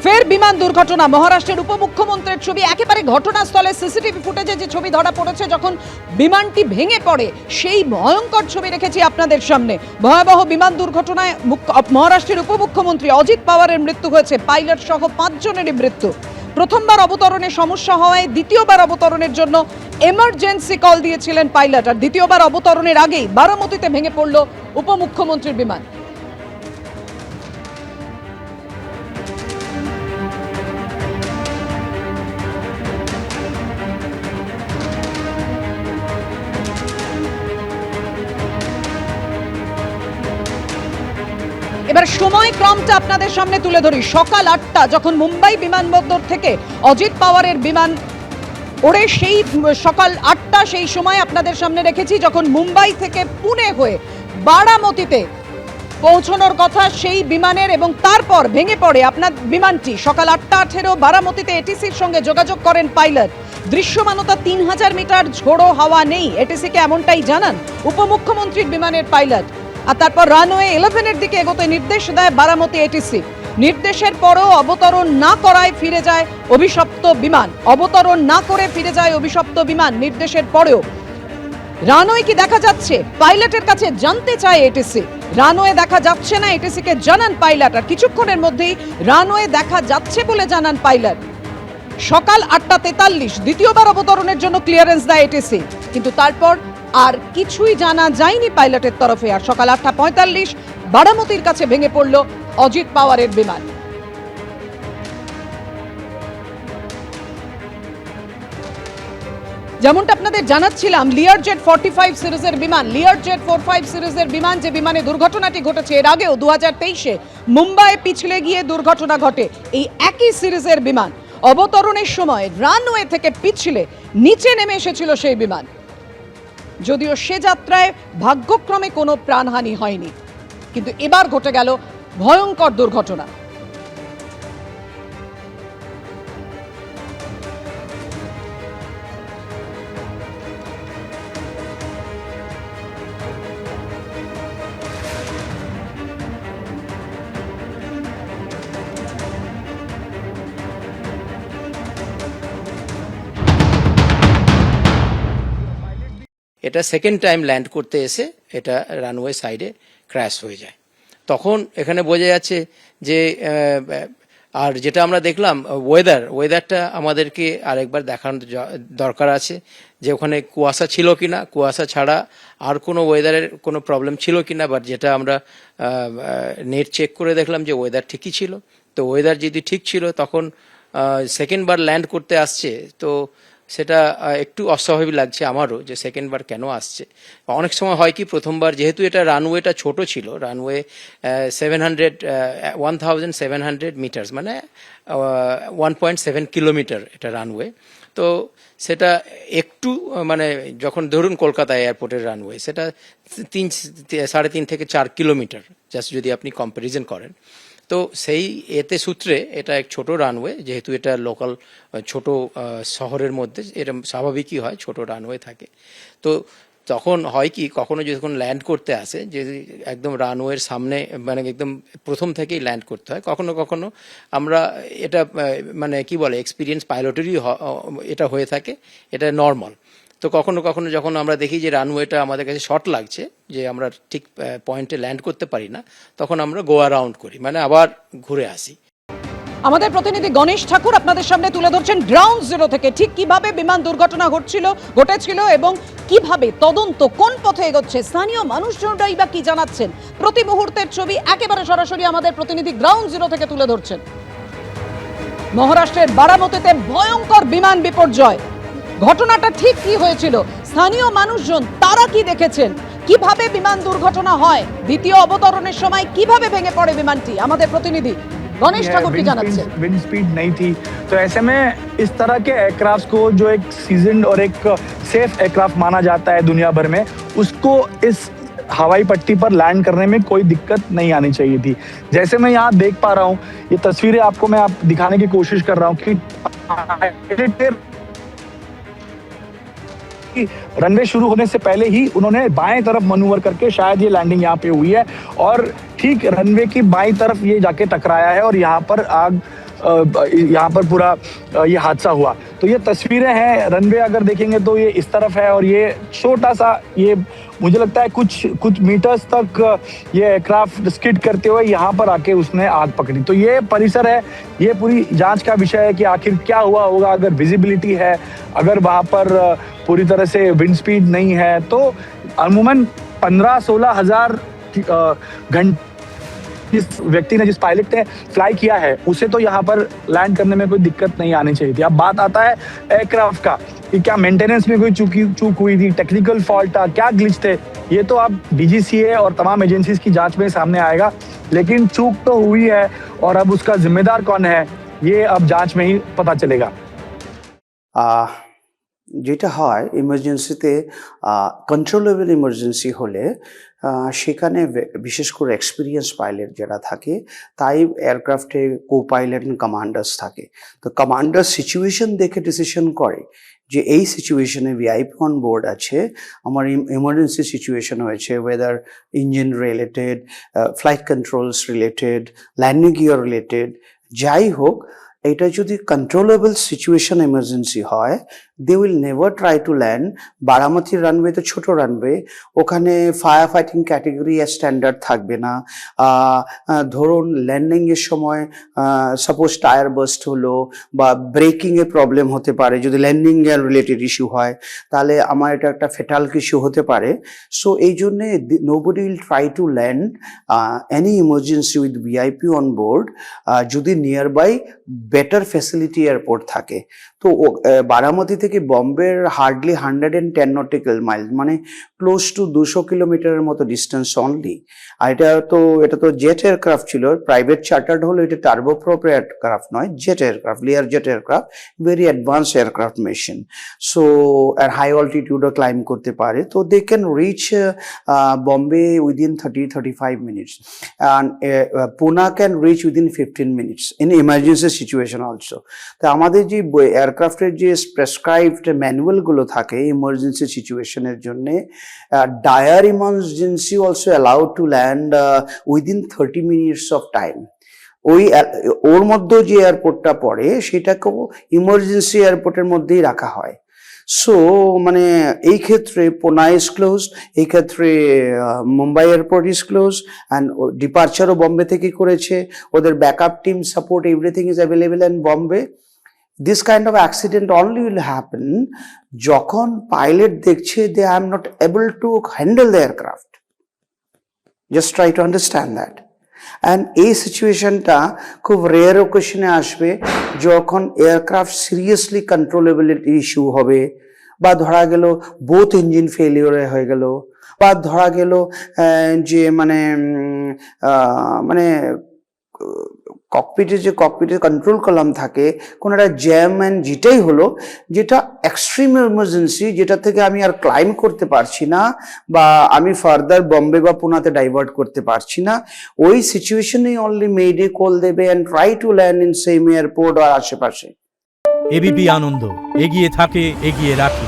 ফের বিমান দুর্ঘটনা। মহারাষ্ট্রের উপমুখ্যমন্ত্রীর ছবি, একেবারে ঘটনাস্থলে সিসিটিভি ফুটেজে যে ছবি ধরা পড়েছে যখন বিমানটি ভেঙে পড়ে, সেই ভয়ঙ্কর ছবি রেখেছি আপনাদের সামনে। ভয়াবহ বিমান দুর্ঘটনায় মহারাষ্ট্রের উপমুখ্যমন্ত্রী অজিত পাওয়ারের মৃত্যু হয়েছে, পাইলট সহ 5 জনেরই মৃত্যু। প্রথমবার অবতরণে সমস্যা হওয়ায় দ্বিতীয়বার অবতরণের জন্য এমার্জেন্সি কল দিয়েছিলেন পাইলট, আর দ্বিতীয়বার অবতরণের আগেই বারামতিতে ভেঙে পড়ল উপমুখ্যমন্ত্রীর বিমান। এবার সময় ক্রমটা আপনাদের সামনে তুলে ধরি। সকাল 8টা যখন মুম্বাই বিমানবন্দর থেকে অজিত পাওয়ারের বিমান ওড়ে, সেই সকাল 8টা সেই সময় আপনাদের সামনে রেখেছি যখন মুম্বাই থেকে পুনে হয়ে বারামতিতে পৌঁছানোর কথা সেই বিমানের, এবং তারপর ভেঙে পড়ে আপনার বিমানটি। সকাল 8:18 বারামতিতে এটিসির সঙ্গে যোগাযোগ করেন পাইলট। দৃশ্যমানতা 3000 মিটার, ঝোড়ো হাওয়া নেই, এটিসিকে এমনটাই জানান উপমুখ্যমন্ত্রীর বিমানের পাইলট। আর তারপর রানওয়ে 11-এর দিকে এগোতে নির্দেশ দেয় বারামতি এটিসি। নির্দেশের পরও অবতরণ না করায় ফিরে যায় অভিশপ্ত বিমান। অবতরণ না করে ফিরে যায় অভিশপ্ত বিমান নির্দেশের পরেও। রানওয়ে কি দেখা যাচ্ছে, পাইলটের কাছে জানতে চায় এটিসি। রানওয়ে দেখা যাচ্ছে না, এটিসিকে জানান পাইলট। আর কিছুক্ষণের মধ্যেই রানওয়ে দেখা যাচ্ছে বলে জানান পাইলট। সকাল 8:43 দ্বিতীয়বার অবতরণের জন্য ক্লিয়ারেন্স দেয় এটিসি, কিন্তু তারপর আর কিছুই জানা যায়নি পাইলটের তরফে। আর সকাল 8:45 বারামতির কাছে ভেঙে পড়ল অজিত পাওয়ারের বিমান। যেমনটা আপনাদের জানাচ্ছিলাম, লিয়ারজেট 45 সিরিজের বিমান, লিয়ারজেট 45 সিরিজের বিমান, যে বিমানে দুর্ঘটনাটি ঘটেছে এর আগেও 2023-এ মুম্বাইয়ে পিছলে গিয়ে দুর্ঘটনা ঘটে। এই একই সিরিজের বিমান অবতরণের সময় রানওয়ে থেকে পিছলে নিচে নেমে এসেছিল সেই বিমান। যদিও সে যাত্রায় ভাগ্যক্রমে কোনো প্রাণহানি হয়নি, কিন্তু এবার ঘটে গেল ভয়ঙ্কর দুর্ঘটনা। এটা সেকেন্ড টাইম ল্যান্ড করতে এসে এটা রানওয়ে সাইডে ক্র্যাশ হয়ে যায়। তখন এখানে বোঝা যাচ্ছে যে, আর যেটা আমরা দেখলাম ওয়েদারটা আমাদেরকে আরেকবার দেখানোর দরকার আছে, যে ওখানে কুয়াশা ছিল কিনা, কুয়াশা ছাড়া আর কোনো ওয়েদারের কোনো প্রবলেম ছিল কিনা। বাট যেটা আমরা নেট চেক করে দেখলাম যে ওয়েদার ঠিকই ছিল। তো ওয়েদার যদি ঠিক ছিল তখন সেকেন্ড বার ল্যান্ড করতে আসছে, তো সেটা একটু অস্বাভাবিক লাগছে আমারও, যে সেকেন্ড বার কেন আসছে। অনেক সময় হয় কি, প্রথমবার যেহেতু এটা রানওয়েটা ছোট ছিল, রানওয়ে 1700 মিটার্স, মানে 1.7 কিলোমিটার এটা রানওয়ে। তো সেটা একটু মানে যখন ধরুন কলকাতা এয়ারপোর্টের রানওয়ে, সেটা 3.5 থেকে 4 কিলোমিটার, জাস্ট যদি আপনি কম্প্যারিজন করেন। তো সেই এতে সূত্রে এটা এক ছোট রানওয়ে, যেহেতু এটা লোকাল ছোট শহরের মধ্যে এরকম স্বাভাবিকই হয়, ছোট রানওয়ে থাকে। তো তখন হয় কি, কখনো যখন ল্যান্ড করতে আসে, যে একদম রানওয়ের সামনে, মানে একদম প্রথম থেকেই ল্যান্ড করতে হয়, কখনো কখনো আমরা এটা মানে কি বলে, এক্সপিরিয়েন্স পাইলটেরই এটা হয়ে থাকে, এটা নর্মাল। তো কখনো কখনো যখন আমরা দেখি যে রানওয়েটা আমাদের কাছে শর্ট লাগছে, যে আমরা ঠিক পয়েন্টে ল্যান্ড করতে পারি না, তখন আমরা গো অ্যারাউন্ড করি, মানে আবার ঘুরে আসি। আমাদের প্রতিনিধি গণেশ ঠাকুর আপনাদের সামনে তুলে ধরছেন গ্রাউন্ড জিরো থেকে ঠিক কিভাবে বিমান দুর্ঘটনা ঘটেছিল এবং কিভাবে তদন্ত কোন পথে এগোচ্ছে, স্থানীয় মানুষজনরাই বা কি জানাচ্ছেন। প্রতি মুহূর্তের ছবি একেবারে সরাসরি আমাদের প্রতিনিধি গ্রাউন্ড জিরো থেকে তুলে ধরছেন। মহারাষ্ট্রের বারামতিতে ভয়ঙ্কর বিমান বিপর্যয়। ঘটনাটা ঠিক কি হয়েছিল, স্থানীয় মানুষজন তারা কি দেখেছেন, কিভাবে বিমান দুর্ঘটনা হয়, দ্বিতীয় অবতরণের সময় কিভাবে ভেঙে পড়ে বিমানটি, আমাদের প্রতিনিধি गणेश ठाकुर की जानते हैं। विंड स्पीड नहीं थी, तो ऐसे में इस तरह के एयरक्राफ्ट को, जो एक सीजन्ड और एक सेफ एयरक्राफ्ट माना जाता है दुनिया भर में, उसको इस हवाई पट्टी पर लैंड करने में कोई दिक्कत नहीं आनी चाहिए थी। जैसे मैं यहाँ देख पा रहा हूँ, ये तस्वीरें आपको मैं दिखाने की कोशिश कर रहा हूँ कि रनवे शुरू होने से पहले ही उन्होंने बाएं तरफ मनूवर करके शायद ये लैंडिंग यहाँ पे हुई है, और ठीक रनवे की बाईं तरफ ये जाके टकराया है और यहाँ पर आग यहाँ पर पूरा ये हादसा हुआ। तो ये तस्वीरें हैं, रनवे अगर देखेंगे तो ये इस तरफ है और ये छोटा सा, ये मुझे लगता है कुछ मीटर्स तक ये एयरक्राफ्ट स्किड करते हुए यहाँ पर आके उसने आग पकड़ी। तो ये परिसर है, ये पूरी जांच का विषय है कि आखिर क्या हुआ होगा। अगर विजिबिलिटी है, अगर वहाँ पर पूरी तरह से विंड स्पीड नहीं है, तो अमूमन 15-16 हजार घंटे जिस व्यक्ति ने, जिस पायलट ने फ्लाई किया है, उसे तो यहाँ पर लैंड करने में कोई दिक्कत नहीं आनी चाहिए थी। अब बात आता है एयरक्राफ्ट का कि क्या मेंटेनेंस में कोई चूक हुई थी, टेक्निकल फॉल्ट था, क्या ग्लिच थे, ये तो अब डीजीसीए और तमाम एजेंसीज की जांच में सामने आएगा। लेकिन चूक तो हुई है और अब उसका जिम्मेदार कौन है, ये अब जांच में ही पता चलेगा। যেটা হয় ইমার্জেন্সিতে কন্ট্রোলেবল ইমার্জেন্সি হলে সেখানে বিশেষ করে এক্সপিরিয়েন্স পাইলট যারা থাকে তাই এয়ারক্রাফটে কো পাইলট এন্ড কমান্ডার্স থাকে। তো কমান্ডার সিচুয়েশন দেখে ডিসিশন করে যে এই সিচুয়েশনে ভিআইপি অন বোর্ড আছে, আমার ইমার্জেন্সি সিচুয়েশন হয়েছে, whether engine related, flight controls related, landing gear related, যাই হোক, এটা যদি কন্ট্রোলেবল সিচুয়েশন এমার্জেন্সি হয়, they will never try to land. বারামতির রানওয়ে তো ছোট রানওয়ে, ওখানে ফায়ার ফাইটিং ক্যাটেগরি স্ট্যান্ডার্ড থাকবে না। ধরুন ল্যান্ডিংয়ের সময় সাপোজ টায়ার বাস্ট হলো বা ব্রেকিংয়ে প্রবলেম হতে পারে, যদি ল্যান্ডিং এর রিলেটেড ইস্যু হয় তাহলে আমার এটা একটা ফেটাল ইস্যু হতে পারে। সো এই জন্যে nobody will try to land any emergency with VIP on board যদি nearby better facility airport থাকে। তো বারামতি থেকে বম্বের হার্ডলি 110 নটিক্যাল মাইল, মানে ক্লোজ টু 200 কিলোমিটারের মতো ডিস্টেন্স অনলি। আর এটা তো জেট এয়ারক্রাফট ছিল, প্রাইভেট চার্টার্ড হলো, এটা টার্বোপ্রপ এয়ারক্রাফট নয়, jet aircraft, Lear jet aircraft, very advance aircraft machine. So আর হাই অল্টিটিউডও ক্লাইম্ব করতে পারে। তো they can reach Bombay within 30-35 minutes, and Poona can reach within 15 minutes in emergency situation also. তো আমাদের যে এয়ারক্রাফটের যে প্রেসক্রাইবড ম্যানুয়ালগুলো থাকে ইমার্জেন্সি সিচুয়েশনের জন্য, dire emergency also allowed to land within 30 minutes of time. ওর মধ্যে যে এয়ারপোর্টটা পড়ে সেটাকেও ইমার্জেন্সি এয়ারপোর্টের মধ্যেই রাখা হয়। সো মানে এই ক্ষেত্রে পুনা ইজ ক্লোজ, এই ক্ষেত্রে Mumbai airport is close, and ডিপার্চারও বম্বে থেকে করেছে, ওদের backup team support everything is available in Bombay. This kind of accident only will happen যখন পাইলট দেখছে they are not able to handle the aircraft. Just try to understand that. And এই সিচুয়েশনটা খুব rare ওকেশনে আসবে যখন aircraft seriously controllability issue হবে, বা ধরা গেল বোথ ইঞ্জিন ফেলিওরে হয়ে গেল, বা ধরা গেল যে মানে ককপিটের কন্ট্রোল কলাম থাকে, কোনো একটা জ্যাম অ্যান্ড যেটাই হলো, যেটা এক্সট্রিম ইমার্জেন্সি, যেটা থেকে আমি আর ক্লাইম করতে পারছি না বা আমি ফার্দার বম্বে বা পুনাতে ডাইভার্ট করতে পারছি না, ওই সিচুয়েশনেই অনলি মেডে কল দেবে and try to land in same airport আর আশেপাশে। এবিপি আনন্দ, এগিয়ে থাকে, এগিয়ে রাখে।